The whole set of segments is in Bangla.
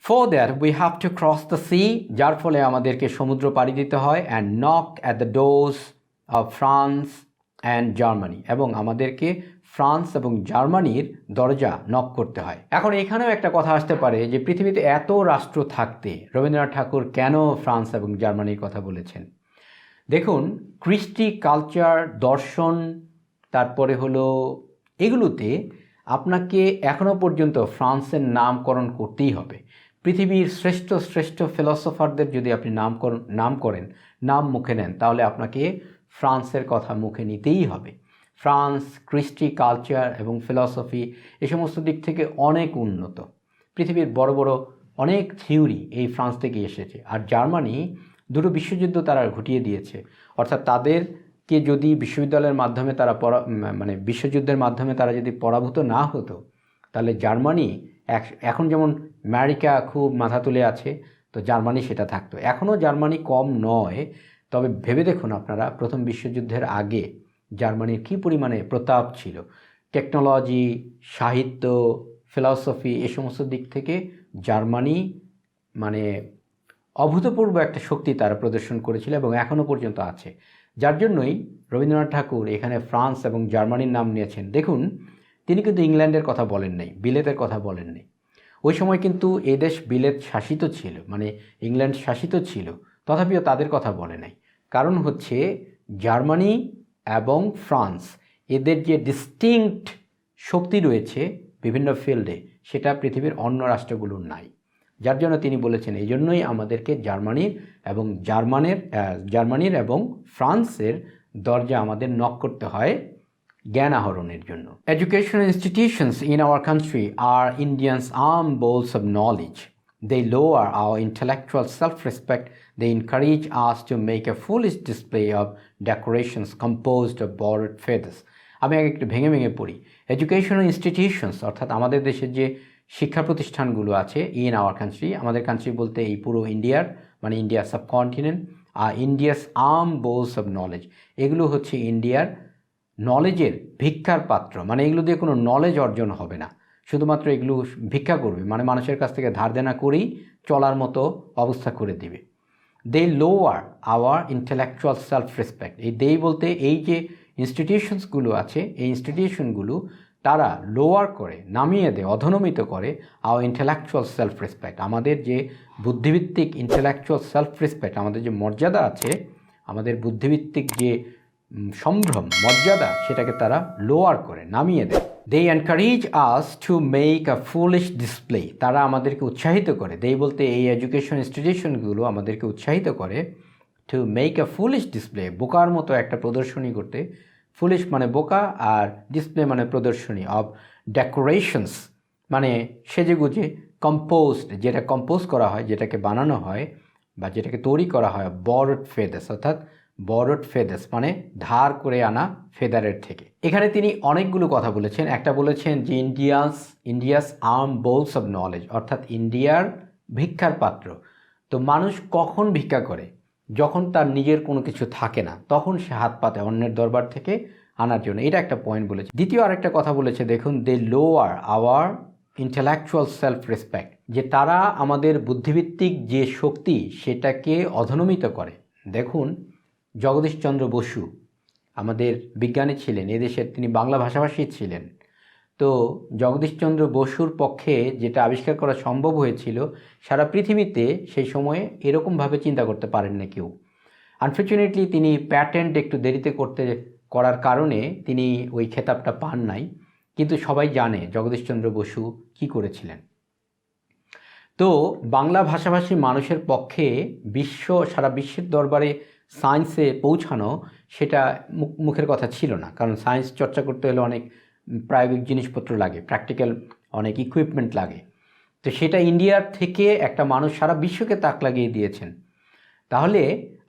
For that we have to cross the sea, যার ফলে আমাদেরকে সমুদ্র পাড়ি দিতে হয়, and knock at the doors of France and Germany, এবং আমাদেরকে ফ্রান্স এবং জার্মানির দরজা নক করতে হয়। এখন এখানেও একটা কথা আসতে পারে যে পৃথিবীতে এত রাষ্ট্র থাকতে রবীন্দ্রনাথ ঠাকুর কেন ফ্রান্স এবং জার্মানির কথা বলেছেন? দেখুন, কৃষ্টি, কালচার, দর্শন, তারপরে হলো এগুলোতে আপনাকে এখনও পর্যন্ত ফ্রান্সের নামকরণ করতেই হবে। পৃথিবীর শ্রেষ্ঠ শ্রেষ্ঠ ফিলসফারদের যদি আপনি নাম মুখে নেন, তাহলে আপনাকে ফ্রান্সের কথা মুখে নিতেই হবে। ফ্রান্স কৃষ্টি, কালচার এবং ফিলসফি এ সমস্ত দিক থেকে অনেক উন্নত। পৃথিবীর বড় বড় অনেক থিওরি এই ফ্রান্স থেকে এসেছে। আর জার্মানি দুটো বিশ্বযুদ্ধ তারা ঘটিয়ে দিয়েছে, অর্থাৎ তাদেরকে যদি বিশ্ববিদ্যালয়ের মাধ্যমে তারা বিশ্বযুদ্ধের মাধ্যমে তারা যদি পরাভূত না হতো, তাহলে জার্মানি এখন যেমন আমেরিকা খুব মাথা তুলে আছে, তো জার্মানি সেটা থাকতো। এখনও জার্মানি কম নয়, তবে ভেবে দেখুন আপনারা, প্রথম বিশ্বযুদ্ধের আগে জার্মানির কী পরিমাণে প্রতাপ ছিল। টেকনোলজি, সাহিত্য, ফিলসফি এ সমস্ত দিক থেকে জার্মানি অভূতপূর্ব একটা শক্তি তারা প্রদর্শন করেছিল এবং এখনও পর্যন্ত আছে। যার জন্যই রবীন্দ্রনাথ ঠাকুর এখানে ফ্রান্স এবং জার্মানির নাম নিয়েছেন। দেখুন, তিনি কিন্তু ইংল্যান্ডের কথা বলেন নাই, বিলেতের কথা বলেন নাই। ওই সময় কিন্তু এই দেশ বিলেত শাসিত ছিল, ইংল্যান্ড শাসিত ছিল, তথাপিও তাদের কথা বলে নাই। কারণ হচ্ছে জার্মানি এবং ফ্রান্স এদের যে ডিস্টিংক্ট শক্তি রয়েছে বিভিন্ন ফিল্ডে, সেটা পৃথিবীর অন্য রাষ্ট্রগুলোর নাই। যার জন্য তিনি বলেছেন এই জন্যই আমাদেরকে জার্মানির এবং ফ্রান্সের দরজা আমাদের নক করতে হয় জ্ঞান আহরণের জন্য। Educational institutions in our country are Indians' arm bolts of knowledge. They lower our intellectual self-respect. They encourage us to make a foolish display of decorations composed of borrowed feathers. আমি আগে একটু ভেঙে ভেঙে পড়ি। এডুকেশনাল ইনস্টিটিউশনস অর্থাৎ আমাদের দেশের যে শিক্ষা প্রতিষ্ঠানগুলো আছে ইন আওয়ার কান্ট্রি, আমাদের কান্ট্রি বলতে এই পুরো ইন্ডিয়ার ইন্ডিয়া সাবকন্টিনেন্ট, আর India's alms bowls of knowledge, এগুলো হচ্ছে ইন্ডিয়ার নলেজের ভিক্ষার পাত্র। এগুলো দিয়ে কোনো নলেজ অর্জন হবে না, শুধুমাত্র এগুলো ভিক্ষা করবে, মানুষের কাছ থেকে ধার দেনা করেই চলার মতো অবস্থা করে দিবে। They lower our intellectual self respect. এই দে বলতে এই যে ইনস্টিটিউশনসগুলো আছে, এই ইনস্টিটিউশনগুলো তারা লোয়ার করে, নামিয়ে দেয়, অধনমিত করে আওয়ার ইন্টেলেকচুয়াল সেলফ রেসপেক্ট। আমাদের যে বুদ্ধিভিত্তিক ইন্টেলেকচুয়াল সেলফ রেসপেক্ট, আমাদের যে মর্যাদা আছে, আমাদের বুদ্ধিভিত্তিক যে সম্ভ্রম, মর্যাদা, সেটাকে তারা লোয়ার করে, নামিয়ে দেয়। They encourage us to make a foolish display. তারা আমাদেরকে উৎসাহিত করে, দে বলতে এই এডুকেশন ইনস্টিটিউশনগুলো আমাদেরকে উৎসাহিত করে two make a foolish display, বোকার মতো একটা প্রদর্শনী করতে। ফুলিশ মানে বোকা, আর ডিসপ্লে মানে প্রদর্শনী, অফ ডেকোরেশনস সেজেগুজে, কম্পোজড যেটা কম্পোজ করা হয়, যেটাকে বানানো হয় বা যেটাকে তৈরি করা হয়, বরড ফেদার্স, অর্থাৎ বরড ফেদার্স ধার করে আনা ফেদারের থেকে। এখানে তিনি অনেকগুলো কথা বলেছেন। একটা বলেছেন যে India's alms bowls of knowledge, অর্থাৎ ইন্ডিয়ার ভিক্ষার পাত্র। তো মানুষ কখন ভিক্ষা করে? যখন তার নিজের কোনো কিছু থাকে না, তখন সে হাত পাতে অন্যের দরবার থেকে আনার জন্য। এটা একটা পয়েন্ট বলেছে। দ্বিতীয় আরেকটা কথা বলেছে, দেখুন, they lower our intellectual self respect, যে তারা আমাদের বুদ্ধিভিত্তিক যে শক্তি সেটাকে অধনমিত করে। দেখুন, জগদীশচন্দ্র বসু আমাদের বিজ্ঞানী ছিলেন, এদেশের তিনি বাংলা ভাষাভাষী ছিলেন। তো জগদীশচন্দ্র বসুর পক্ষে যেটা আবিষ্কার করা সম্ভব হয়েছিল, সারা পৃথিবীতে সেই সময়ে এরকমভাবে চিন্তা করতে পারেন না কেউ। আনফর্চুনেটলি তিনি প্যাটেন্ট একটু দেরিতে করার কারণে তিনি ওই খেতাবটা পান নাই, কিন্তু সবাই জানে জগদীশচন্দ্র বসু কি করেছিলেন। তো বাংলা ভাষাভাষী মানুষের পক্ষে সারা বিশ্বের দরবারে সায়েন্সে পৌঁছানো, সেটা মুখের কথা ছিল না। কারণ সায়েন্স চর্চা করতে হলে অনেক প্রায়োগিক জিনিসপত্র লাগে, প্র্যাকটিক্যাল অনেক ইকুইপমেন্ট লাগে। তো সেটা ইন্ডিয়ার থেকে একটা মানুষ সারা বিশ্বকে তাক লাগিয়ে দিয়েছেন। তাহলে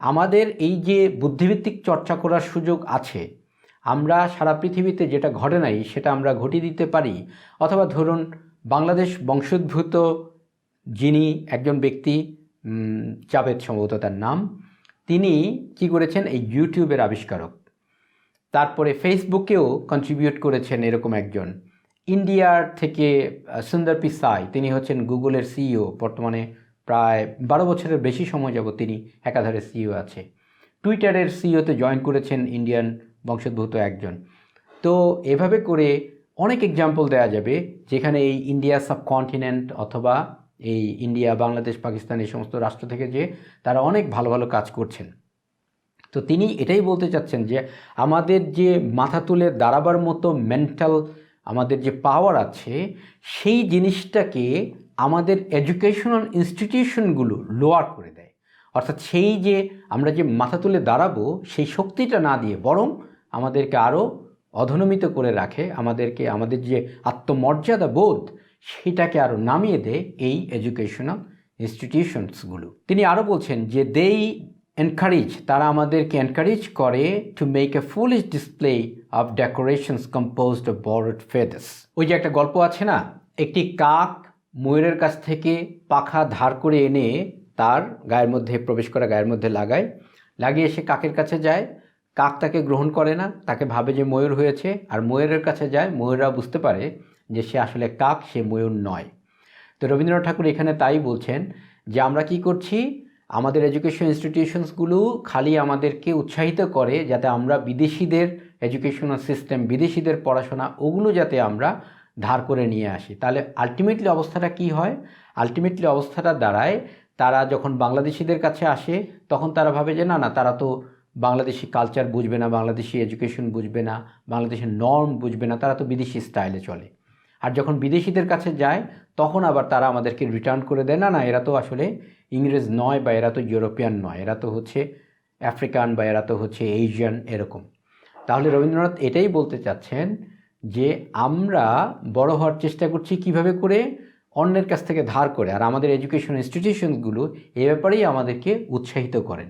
আমাদের এই যে বুদ্ধিভিত্তিক চর্চা করার সুযোগ আছে, আমরা সারা পৃথিবীতে যেটা ঘটে নাই সেটা আমরা ঘটিয়ে দিতে পারি। অথবা ধরুন, বাংলাদেশ বংশোদ্ভূত যিনি একজন ব্যক্তি, জাভেদ সম্ভবত তার নাম, তিনি কি করেছেন, এই ইউটিউবের আবিষ্কারক। তারপরে ফেসবুকেও কন্ট্রিবিউট করেছেন এরকম একজন। ইন্ডিয়ার থেকে সুন্দর পিচাই, তিনি হচ্ছেন গুগলের সিইও, বর্তমানে প্রায় 12 বছরের বেশি সময় যাবত তিনি একাধারে সিইও আছে। টুইটারের সিইওতে জয়েন করেছেন ইন্ডিয়ান বংশোদ্ভূত একজন। তো এভাবে করে অনেক এক্সাম্পল দেওয়া যাবে যেখানে এই ইন্ডিয়া সাবকন্টিনেন্ট অথবা এই ইন্ডিয়া, বাংলাদেশ, পাকিস্তান এই সমস্ত রাষ্ট্র থেকে যে তারা অনেক ভালো ভালো কাজ করছেন। তো তিনি এটাই বলতে চাচ্ছেন যে আমাদের যে মাথা তুলে দাঁড়াবার মতো মেন্টাল আমাদের যে পাওয়ার আছে, সেই জিনিসটাকে আমাদের এডুকেশনাল ইনস্টিটিউশনগুলো লোয়ার করে দেয়। অর্থাৎ সেই যে আমরা যে মাথা তুলে দাঁড়াবো সেই শক্তিটা না দিয়ে বরং আমাদেরকে আরও অধনমিত করে রাখে, আমাদেরকে আমাদের যে আত্মমর্যাদা বোধ সেটাকে আরও নামিয়ে দেয় এই এডুকেশনাল ইনস্টিটিউশনসগুলো। তিনি আরও বলছেন যে তারা আমাদেরকে এনকারেজ করে to make a foolish display of decorations composed of বরড ফেদার্স। ওই যে একটা গল্প আছে না, একটি কাক ময়ূরের কাছ থেকে পাখা ধার করে এনে তার গায়ের মধ্যে প্রবেশ করা গায়ের মধ্যে লাগিয়ে সে কাকের কাছে যায়। কাক তাকে গ্রহণ করে না, তাকে ভাবে যে ময়ূর হয়েছে, আর ময়ূরের কাছে যায়, ময়ূররা বুঝতে পারে যে সে আসলে কাক, সে ময়ূর নয়। তো রবীন্দ্রনাথ ঠাকুর এখানে তাই বলছেন যে আমরা কি করছি, আমাদের এডুকেশন ইনস্টিটিউশনসগুলো খালি আমাদেরকে উৎসাহিত করে যাতে আমরা বিদেশিদের এডুকেশনাল সিস্টেম, বিদেশিদের পড়াশোনা ওগুলো যাতে আমরা ধার করে নিয়ে আসি। তাহলে আলটিমেটলি অবস্থাটা কি হয়? আলটিমেটলি অবস্থাটা দাঁড়ায় তারা যখন বাংলাদেশিদের কাছে আসে তখন তারা ভাবে যে না তারা তো বাংলাদেশি কালচার বুঝবে না, বাংলাদেশি এডুকেশন বুঝবে না, বাংলাদেশের নর্ম বুঝবে না, তারা তো বিদেশি স্টাইলে চলে। আর যখন বিদেশিদের কাছে যায় তখন আবার তারা আমাদেরকে রিটার্ন করে দেয় না এরা তো আসলে ইংরেজ নয়, বা এরা তো ইউরোপিয়ান নয়, এরা তো হচ্ছে আফ্রিকান, বা এরা তো হচ্ছে এশিয়ান, এরকম। তাহলে রবীন্দ্রনাথ এটাই বলতে চাচ্ছেন যে আমরা বড় হওয়ার চেষ্টা করছি কিভাবে করে, অন্যের কাছ থেকে ধার করে। আর আমাদের এডুকেশন ইনস্টিটিউশনসগুলো এ ব্যাপারেই আমাদেরকে উৎসাহিত করেন।